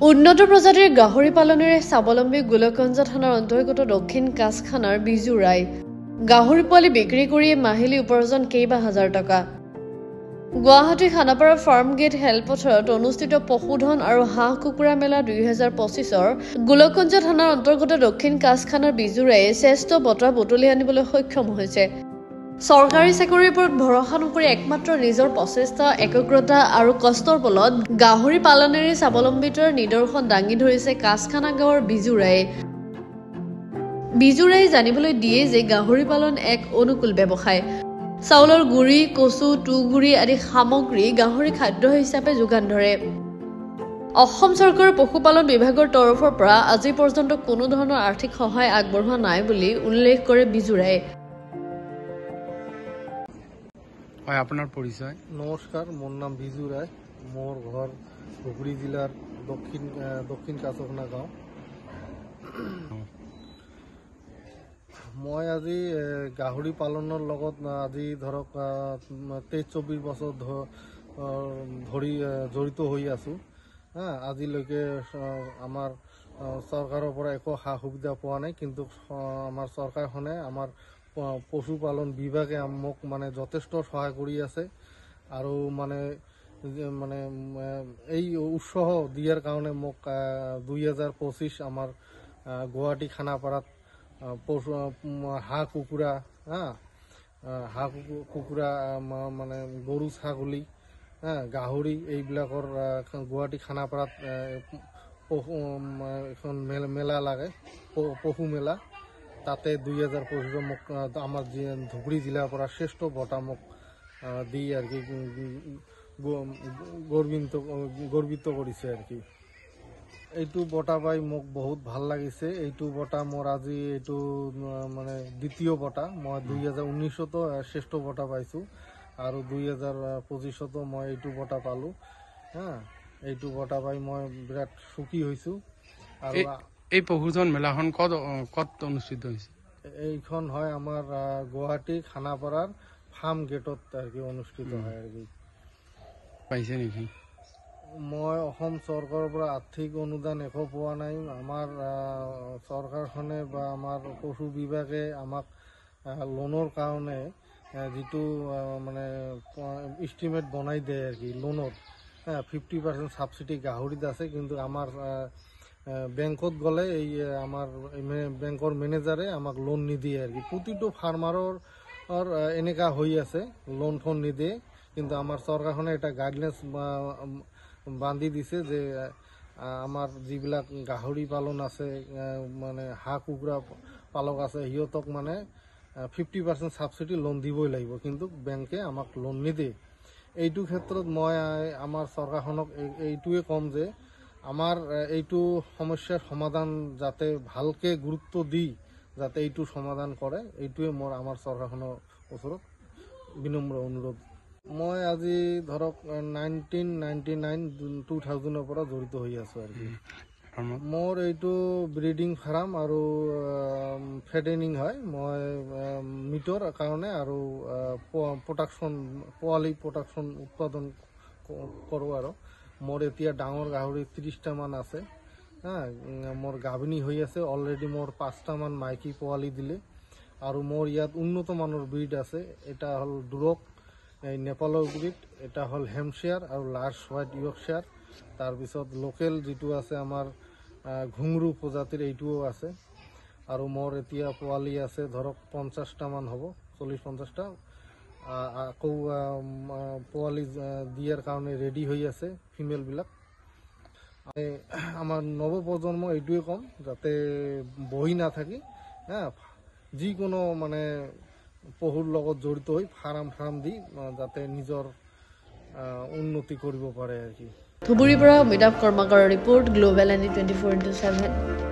উন্নত প্ৰজাতিৰ গাহৰি পালনেৰে স্বাৱলম্বী গোলকগঞ্জ থানাৰ অন্তৰ্গত দক্ষিণ কাছখানাৰ বিজু ৰায় গাহৰি পোৱালি বিক্ৰী কৰি মাহিলী উপাৰ্জন কেইবা হাজাৰ টকা। গুৱাহাটী খানাপাৰা ফাৰ্ম গেট খেলপথাৰত অনুষ্ঠিত পশুধন আৰু হাঁহ কুকুৰা মেলা 2025ৰ গোলকগঞ্জ থানাৰ অন্তৰ্গত দক্ষিণ কাছখানাৰ বিজু ৰায়ে শ্ৰেষ্ঠ বঁটা বুটলি আনিবলৈ সক্ষম হৈছে। চৰকাৰী চাকৰিৰ ওপৰত ভৰসা নকৰি একমাত্ৰ নিজৰ প্ৰচেষ্টা, একাগ্ৰতা আৰু কষ্টৰ বলত গাহৰি পালনেৰে স্বাৱলম্বিতাৰ নিদৰ্শন দাঙি ধৰিছে কাছখানা গাঁৱৰ বিজু ৰায়ে। বিজু ৰায়ে জানিবলৈ দিয়ে যে গাহৰি পালন এক অনুকূল ব্যৱসায়। চাউলৰ গুড়ি, কচু, তুঁহগুৰি আদি সামগ্ৰী গাহৰি খাদ্য হিচাপে যোগান ধৰে। অসম চৰকাৰৰ পশুপালন বিভাগৰ তৰফৰ পৰা আজি পৰ্যন্ত কোনো ধৰণৰ আৰ্থিক সহায় আগবঢ়োৱা নাই বুলি উল্লেখ কৰে বিজু ৰায়ে। আপনাৰ পৰিচয়? নমস্কাৰ, মোৰ নাম বিজু ৰায়। মোৰ ঘৰ ধুবুৰী জিলাৰ দক্ষিণ কাছখানা গাঁও। মই আজি গাহৰি পালনৰ লগত আজি ধৰক 23-24 বছৰ ধৰি জড়িত হৈ আছোঁ। আজিলৈকে আমাৰ চৰকাৰৰ পৰা একো সা সুবিধা পোৱা নাই, কিন্তু আমাৰ চৰকাৰখনে আমাৰ পশুপালন বিভাগে মোক মানে যথেষ্ট সহায় কৰি আছে। আৰু মানে এই উৎসাহ দিয়াৰ কাৰণে মোক 2025 আমাৰ গুৱাহাটী খানাপাৰাত হাঁহ কুকুৰা মানে গৰু ছাগলী গাহৰি এইবিলাকৰ গুৱাহাটী খানাপাৰাত এখন মেলা লাগে, পশু মেলা। তাতে 2025 মোক আমাৰ ধুবুৰী জিলাৰ পৰা শ্ৰেষ্ঠ বঁটা মোক দি আৰ কি গৰ্বিত কৰিছে আর কি। এইটো বঁটা পাই মোক বহুত ভাল লাগিছে। এইটো বঁটা মোৰ আজি এইটো মানে দ্বিতীয় বঁটা। মই 2019তো শ্ৰেষ্ঠ বঁটা পাইছোঁ আৰু 2025তো মই এইটো বঁটা পালোঁ। এইটো বঁটা পাই মই বিৰাট সুখী হৈছোঁ। আৰু এই পশুধন মেলাখন কত অনুষ্ঠিত হৈছে? এইখন হয় আমাৰ গুৱাহাটী খানাপাৰাৰ ফাৰ্ম গেটত আৰ কি অনুষ্ঠিত হয় আৰ কি। পাইছে নেকি? মই অসম চৰকাৰৰ পৰা আৰ্থিক অনুদান একো পোৱা নাই। আমাৰ চৰকাৰখনে বা আমাৰ পশু বিভাগে আমাক লোনৰ কাৰণে যিটো মানে ইষ্টিমেট বনাই দিয়ে আৰ কি লোনৰ 50% সাবসিডি গাহৰিত আছে, কিন্তু আমাৰ বেংকত গ'লে এই আমাৰ বেংকৰ মেনেজাৰে আমাক লোন নিদিয়ে আৰ কি। প্ৰতিটো ফাৰ্মাৰৰ এনেকা হৈ আছে, লোন ফোন নিদিয়ে। কিন্তু আমাৰ চৰকাৰখনে এটা গাইডলাইন্স বান্ধি দিছে যে আমাৰ যিবিলাক গাহৰি পালন আছে, মানে হাঁহ কুকুৰা পালক আছে, সিহঁতক মানে 50% সাবসিডি লোন দিবই লাগিব, কিন্তু বেংকে আমাক লোন নিদিয়ে। এইটো ক্ষেত্ৰত মই আমাৰ চৰকাৰখনক এইটোৱে ক'ম যে আমাৰ এইটো সমস্যাৰ সমাধান যাতে ভালকে গুৰুত্ব দি যাতে এইটো সমাধান কৰে, এইটোৱে মোৰ আমাৰ চৰকাৰখনৰ ওচৰত বিনম্ৰ অনুৰোধ। মই আজি ধৰক 1999-2000ৰ পৰা জড়িত হৈ আছোঁ আৰু কি। মোৰ এইটো ব্ৰিডিং ফাৰ্ম আৰু ফেডেনিং হয়। মই মিটৰ কাৰণে আৰু পোৱালি প্ৰডাকশ্যন উৎপাদন কৰোঁ। আৰু মোৰ এতিয়া ডাঙৰ গাহৰি 30টামান আছে। মোৰ গাভিনী হৈ আছে অলৰেডি। মোৰ 5টামান মাইকী পোৱালি দিলে। আৰু মোৰ ইয়াত উন্নত মানৰ ব্ৰিড আছে। এটা হ'ল ডুৰক, এই নেপালৰ ব্ৰিড, এটা হ'ল হেমশ্বেয়াৰ আৰু লাৰ্জ হোৱাইট ইয়ৰ্কশ্বেয়াৰ। তাৰপিছত লোকেল যিটো আছে আমাৰ ঘুংৰু প্ৰজাতিৰ, এইটোও আছে। আৰু মোৰ এতিয়া পোৱালি আছে ধৰক 50টামান হ'ব, 40-50টা। আকৌ পোৱালি দিয়াৰ কাৰণে ৰেডি হৈ আছে ফিমেলবিলাক। আমাৰ নৱপ্ৰজন্ম এইটোৱে ক'ম, যাতে বহি নাথাকি যিকোনো মানে পশুৰ লগত জড়িত হৈ ফাৰ্ম দি যাতে নিজৰ উন্নতি কৰিব পাৰে আৰ কি। ধুবুৰীৰ পৰা অমিতাভ কৰ্মকাৰৰ ৰিপৰ্ট, গ্লোবেল ND 24/7।